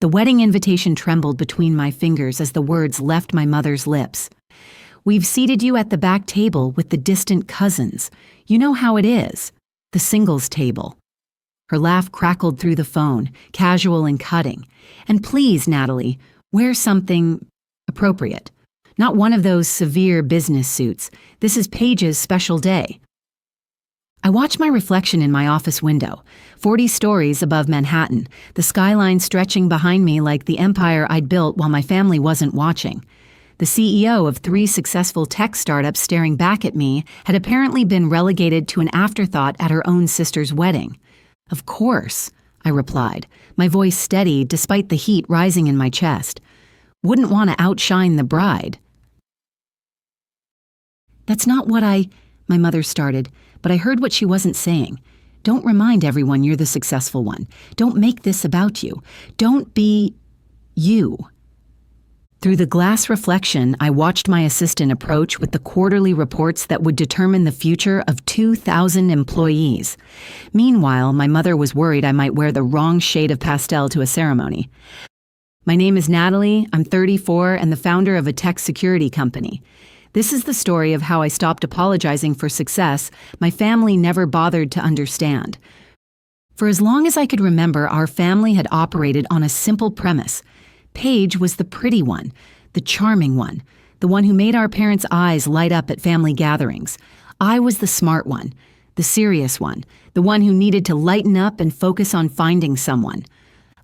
The wedding invitation trembled between my fingers as the words left my mother's lips. "We've seated you at the back table with the distant cousins. You know how it is. The singles table." Her laugh crackled through the phone, casual and cutting. "And please, Natalie, wear something appropriate. Not one of those severe business suits. This is Paige's special day." I watched my reflection in my office window, 40 stories above Manhattan, the skyline stretching behind me like the empire I'd built while my family wasn't watching. The CEO of 3 successful tech startups staring back at me had apparently been relegated to an afterthought at her own sister's wedding. "Of course," I replied, my voice steady despite the heat rising in my chest. "Wouldn't want to outshine the bride." "That's not what my mother started, but I heard what she wasn't saying. "Don't remind everyone you're the successful one. Don't make this about you. Don't be you." Through the glass reflection, I watched my assistant approach with the quarterly reports that would determine the future of 2,000 employees. Meanwhile, my mother was worried I might wear the wrong shade of pastel to a ceremony. "My name is Natalie, I'm 34 and the founder of a tech security company. This is the story of how I stopped apologizing for success my family never bothered to understand. For as long as I could remember, our family had operated on a simple premise. Paige was the pretty one, the charming one, the one who made our parents' eyes light up at family gatherings. I was the smart one, the serious one, the one who needed to lighten up and focus on finding someone.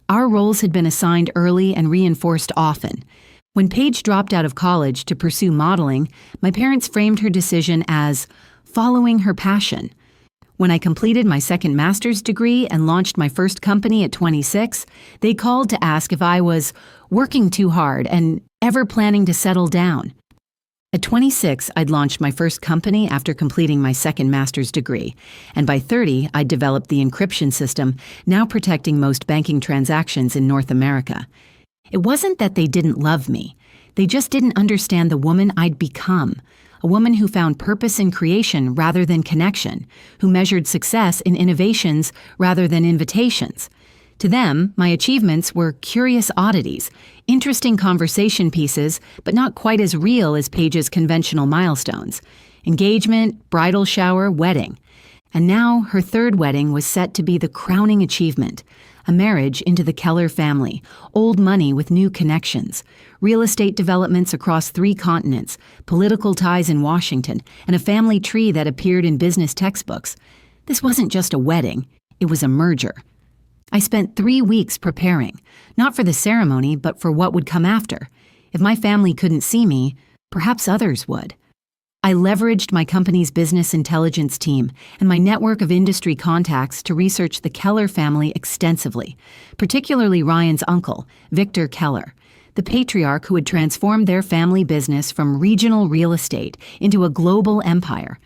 Our roles had been assigned early and reinforced often. When Paige dropped out of college to pursue modeling, my parents framed her decision as following her passion. When I completed my second master's degree and launched my first company at 26, they called to ask if I was working too hard and ever planning to settle down. At 26, I'd launched my first company after completing my second master's degree, and by 30, I'd developed the encryption system now protecting most banking transactions in North America. It wasn't that they didn't love me. They just didn't understand the woman I'd become, a woman who found purpose in creation rather than connection, who measured success in innovations rather than invitations. To them, my achievements were curious oddities, interesting conversation pieces, but not quite as real as Paige's conventional milestones. Engagement, bridal shower, wedding. And now her third wedding was set to be the crowning achievement. A marriage into the Keller family, old money with new connections, real estate developments across 3 continents, political ties in Washington, and a family tree that appeared in business textbooks. This wasn't just a wedding, it was a merger. I spent 3 weeks preparing, not for the ceremony, but for what would come after. If my family couldn't see me, perhaps others would. I leveraged my company's business intelligence team and my network of industry contacts to research the Keller family extensively, particularly Ryan's uncle, Victor Keller, the patriarch who had transformed their family business from regional real estate into a global empire.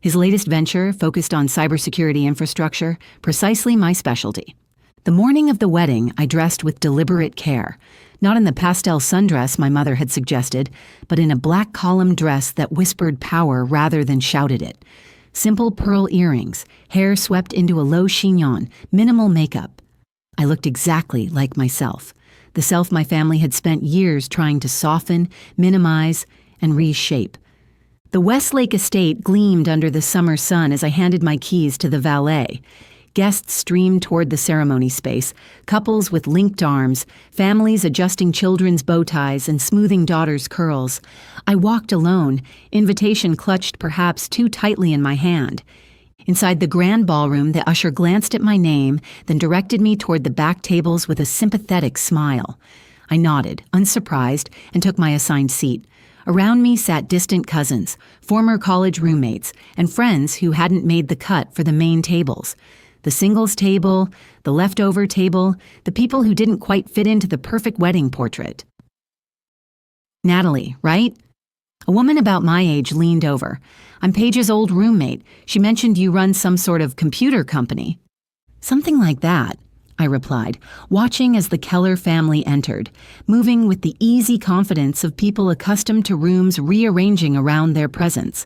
His latest venture focused on cybersecurity infrastructure, precisely my specialty. The morning of the wedding, I dressed with deliberate care. Not in the pastel sundress my mother had suggested, but in a black column dress that whispered power rather than shouted it. Simple pearl earrings, hair swept into a low chignon, minimal makeup. I looked exactly like myself, the self my family had spent years trying to soften, minimize, and reshape. The Westlake estate gleamed under the summer sun as I handed my keys to the valet. Guests streamed toward the ceremony space, couples with linked arms, families adjusting children's bow ties and smoothing daughters' curls. I walked alone, invitation clutched perhaps too tightly in my hand. Inside the grand ballroom, the usher glanced at my name, then directed me toward the back tables with a sympathetic smile. I nodded, unsurprised, and took my assigned seat. Around me sat distant cousins, former college roommates, and friends who hadn't made the cut for the main tables. The singles table, the leftover table, the people who didn't quite fit into the perfect wedding portrait. "Natalie, right?" A woman about my age leaned over. "I'm Paige's old roommate. She mentioned you run some sort of computer company." "Something like that," I replied, watching as the Keller family entered, moving with the easy confidence of people accustomed to rooms rearranging around their presence.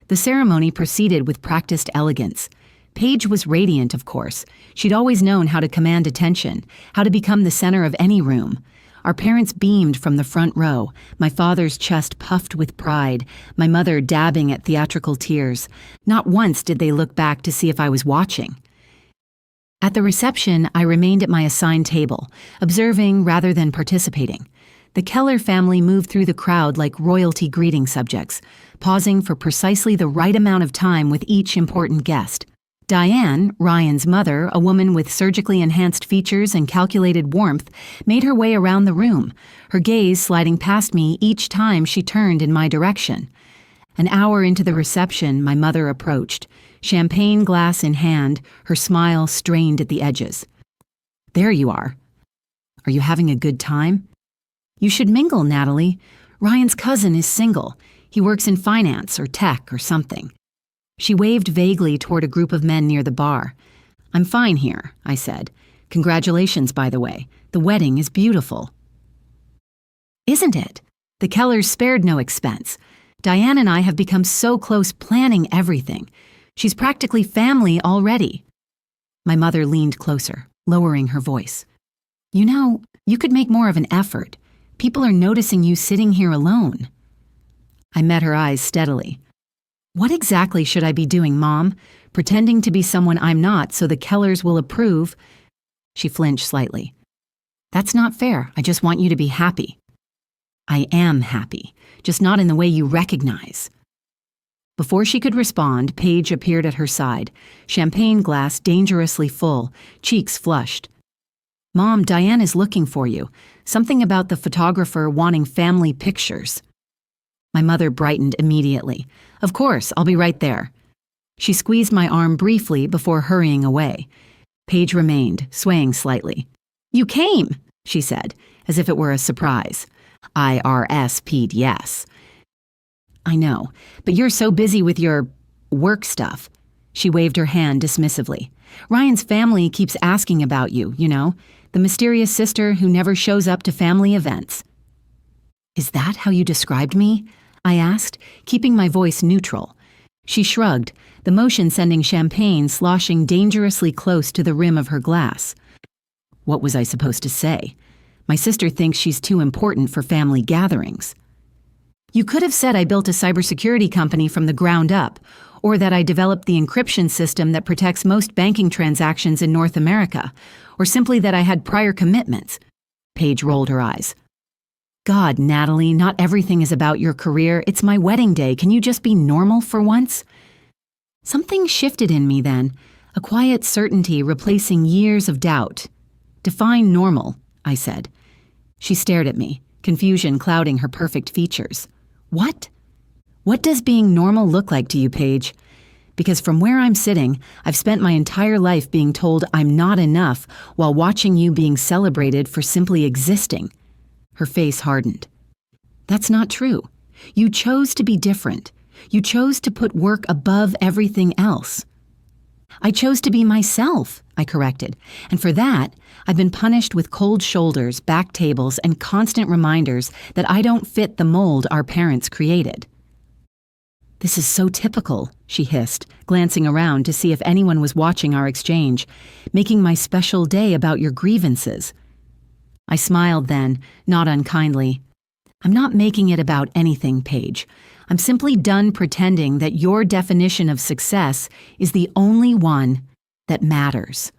The ceremony proceeded with practiced elegance. Paige was radiant, of course. She'd always known how to command attention, how to become the center of any room. Our parents beamed from the front row, my father's chest puffed with pride, my mother dabbing at theatrical tears. Not once did they look back to see if I was watching. At the reception, I remained at my assigned table, observing rather than participating. The Keller family moved through the crowd like royalty greeting subjects, pausing for precisely the right amount of time with each important guest. Diane, Ryan's mother, a woman with surgically enhanced features and calculated warmth, made her way around the room, her gaze sliding past me each time she turned in my direction. An hour into the reception, my mother approached, champagne glass in hand, her smile strained at the edges. "There you are. Are you having a good time?" "You should mingle, Natalie. Ryan's cousin is single. He works in finance or tech or something." She waved vaguely toward a group of men near the bar. "I'm fine here," I said. "Congratulations, by the way. The wedding is beautiful." "Isn't it? The Kellers spared no expense. Diane and I have become so close planning everything. She's practically family already." My mother leaned closer, lowering her voice. "You know, you could make more of an effort. People are noticing you sitting here alone." I met her eyes steadily. "What exactly should I be doing, Mom? Pretending to be someone I'm not so the Kellers will approve?" She flinched slightly. "That's not fair. I just want you to be happy." "I am happy, just not in the way you recognize." Before she could respond, Paige appeared at her side, champagne glass dangerously full, cheeks flushed. "Mom, Diane is looking for you. Something about the photographer wanting family pictures." My mother brightened immediately. "Of course, I'll be right there." She squeezed my arm briefly before hurrying away. Paige remained, swaying slightly. "You came," she said, as if it were a surprise. I RSP'd yes. "I know, but you're so busy with your work stuff." She waved her hand dismissively. "Ryan's family keeps asking about you, you know, the mysterious sister who never shows up to family events." "Is that how you described me?" I asked, keeping my voice neutral. She shrugged, the motion sending champagne sloshing dangerously close to the rim of her glass. What was I supposed to say? My sister thinks she's too important for family gatherings. "You could have said I built a cybersecurity company from the ground up, or that I developed the encryption system that protects most banking transactions in North America, or simply that I had prior commitments." Paige rolled her eyes. "God, Natalie, not everything is about your career. It's my wedding day. Can you just be normal for once?" Something shifted in me then, a quiet certainty replacing years of doubt. "Define normal," I said. She stared at me, confusion clouding her perfect features. "What? What does being normal look like to you, Paige? Because from where I'm sitting, I've spent my entire life being told I'm not enough while watching you being celebrated for simply existing." Her face hardened. "That's not true. You chose to be different. You chose to put work above everything else." "I chose to be myself," I corrected, "and for that, I've been punished with cold shoulders, back tables, and constant reminders that I don't fit the mold our parents created." "This is so typical," she hissed, glancing around to see if anyone was watching our exchange, "making my special day about your grievances." I smiled then, not unkindly. "I'm not making it about anything, Paige. I'm simply done pretending that your definition of success is the only one that matters."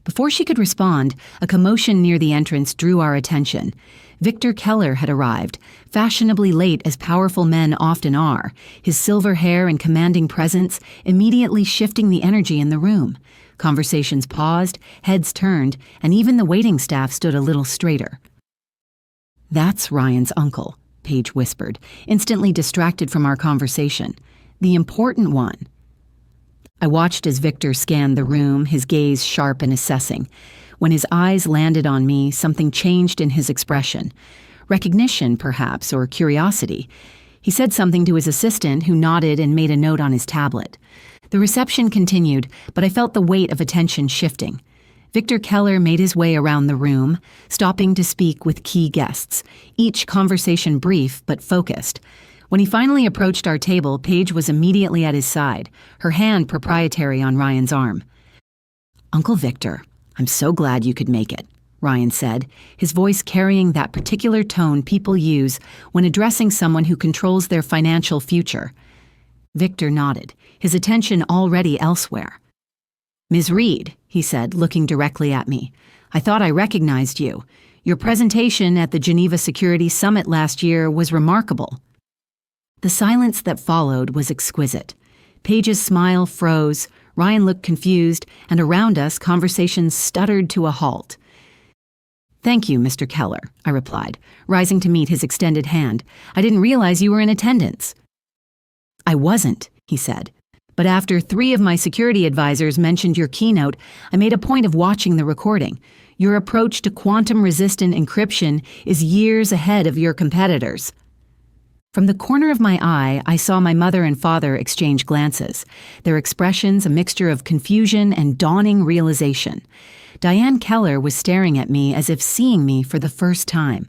Before she could respond, a commotion near the entrance drew our attention. Victor Keller had arrived, fashionably late as powerful men often are, his silver hair and commanding presence immediately shifting the energy in the room. Conversations paused, heads turned, and even the waiting staff stood a little straighter. "That's Ryan's uncle," Paige whispered, instantly distracted from our conversation. "The important one." I watched as Victor scanned the room, his gaze sharp and assessing. When his eyes landed on me, something changed in his expression. Recognition, perhaps, or curiosity. He said something to his assistant, who nodded and made a note on his tablet. The reception continued, but I felt the weight of attention shifting. Victor Keller made his way around the room, stopping to speak with key guests, each conversation brief but focused. When he finally approached our table, Paige was immediately at his side, her hand proprietary on Ryan's arm. "Uncle Victor, I'm so glad you could make it," Ryan said, his voice carrying that particular tone people use when addressing someone who controls their financial future. Victor nodded, his attention already elsewhere. "Ms. Reed," he said, looking directly at me, "I thought I recognized you. Your presentation at the Geneva Security Summit last year was remarkable." The silence that followed was exquisite. Paige's smile froze, Ryan looked confused, and around us, conversations stuttered to a halt. "Thank you, Mr. Keller," I replied, rising to meet his extended hand. "I didn't realize you were in attendance." "I wasn't," he said. "But after 3 of my security advisors mentioned your keynote, I made a point of watching the recording. Your approach to quantum-resistant encryption is years ahead of your competitors." From the corner of my eye, I saw my mother and father exchange glances, their expressions a mixture of confusion and dawning realization. Diane Keller was staring at me as if seeing me for the first time.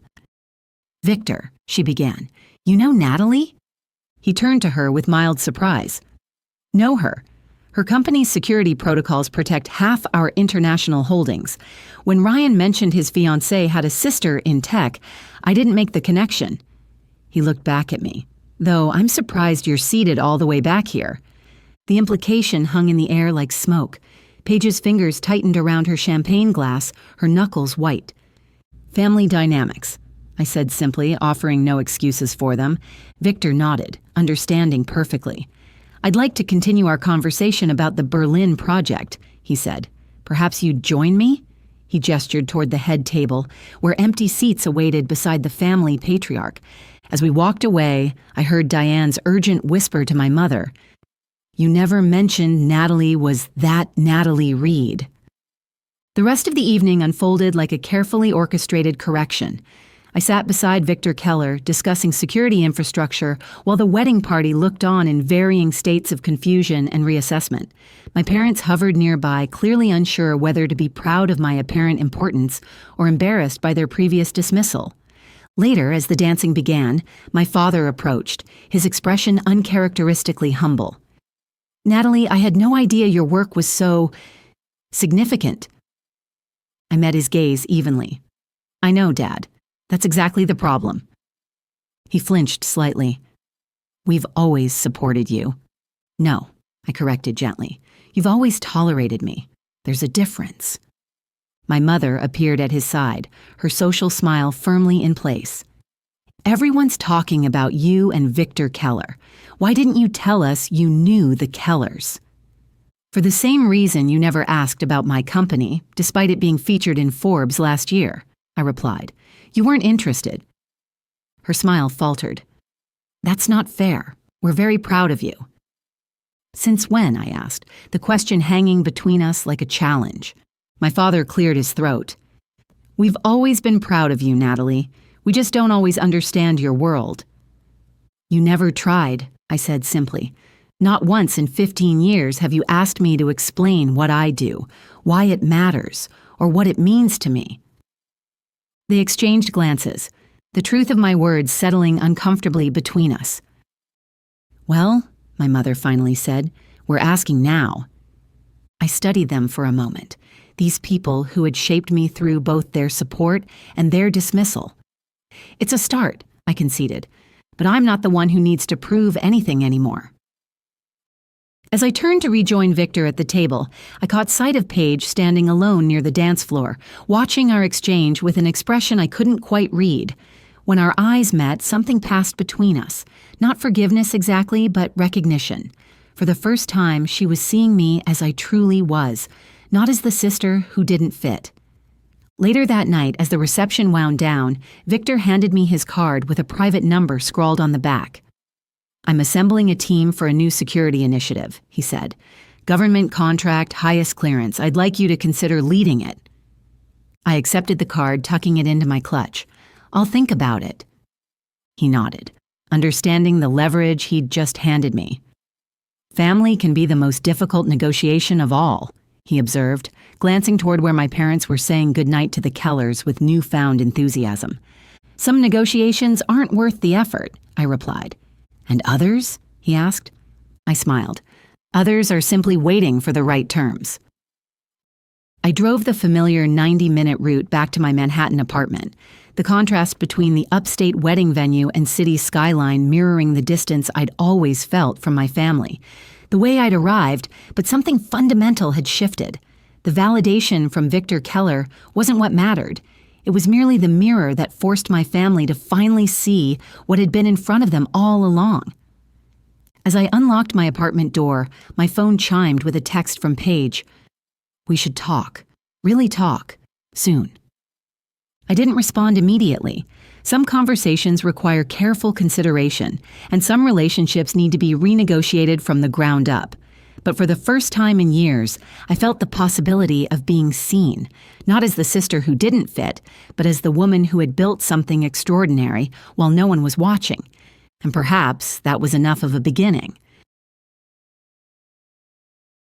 "Victor," she began, "you know Natalie?" He turned to her with mild surprise. "Know her. Her company's security protocols protect half our international holdings. When Ryan mentioned his fiancée had a sister in tech, I didn't make the connection." He looked back at me. "Though I'm surprised you're seated all the way back here." The implication hung in the air like smoke. Paige's fingers tightened around her champagne glass, her knuckles white. "Family dynamics," I said simply, offering no excuses for them. Victor nodded, understanding perfectly. "I'd like to continue our conversation about the Berlin project," he said. "Perhaps you'd join me?" He gestured toward the head table, where empty seats awaited beside the family patriarch. As we walked away, I heard Diane's urgent whisper to my mother, "You never mentioned Natalie was that Natalie Reed." The rest of the evening unfolded like a carefully orchestrated correction. I sat beside Victor Keller, discussing security infrastructure, while the wedding party looked on in varying states of confusion and reassessment. My parents hovered nearby, clearly unsure whether to be proud of my apparent importance or embarrassed by their previous dismissal. Later, as the dancing began, my father approached, his expression uncharacteristically humble. "Natalie, I had no idea your work was so significant." I met his gaze evenly. "I know, Dad. That's exactly the problem." He flinched slightly. "We've always supported you." "No," I corrected gently. "You've always tolerated me. There's a difference." My mother appeared at his side, her social smile firmly in place. "Everyone's talking about you and Victor Keller. Why didn't you tell us you knew the Kellers?" "For the same reason you never asked about my company, despite it being featured in Forbes last year," I replied. "You weren't interested." Her smile faltered. "That's not fair. We're very proud of you." "Since when?" I asked, the question hanging between us like a challenge. My father cleared his throat. "We've always been proud of you, Natalie. We just don't always understand your world." "You never tried," I said simply. "Not once in 15 years have you asked me to explain what I do, why it matters, or what it means to me." They exchanged glances, the truth of my words settling uncomfortably between us. "Well," my mother finally said, "we're asking now." I studied them for a moment, these people who had shaped me through both their support and their dismissal. "It's a start," I conceded, "but I'm not the one who needs to prove anything anymore." As I turned to rejoin Victor at the table, I caught sight of Paige standing alone near the dance floor, watching our exchange with an expression I couldn't quite read. When our eyes met, something passed between us. Not forgiveness exactly, but recognition. For the first time, she was seeing me as I truly was, not as the sister who didn't fit. Later that night, as the reception wound down, Victor handed me his card with a private number scrawled on the back. "I'm assembling a team for a new security initiative," he said. "Government contract, highest clearance. I'd like you to consider leading it." I accepted the card, tucking it into my clutch. "I'll think about it." He nodded, understanding the leverage he'd just handed me. "Family can be the most difficult negotiation of all," he observed, glancing toward where my parents were saying goodnight to the Kellers with newfound enthusiasm. "Some negotiations aren't worth the effort," I replied. And others? He asked. I smiled. Others are simply waiting for the right terms. I drove the familiar 90-minute route back to my Manhattan apartment, the contrast between the upstate wedding venue and city skyline mirroring the distance I'd always felt from my family. The way I'd arrived, but something fundamental had shifted. The validation from Victor Keller wasn't what mattered. It was merely the mirror that forced my family to finally see what had been in front of them all along. As I unlocked my apartment door, my phone chimed with a text from Paige. We should talk. Really talk. Soon. I didn't respond immediately. Some conversations require careful consideration, and some relationships need to be renegotiated from the ground up. But for the first time in years, I felt the possibility of being seen, not as the sister who didn't fit, but as the woman who had built something extraordinary while no one was watching. And perhaps that was enough of a beginning.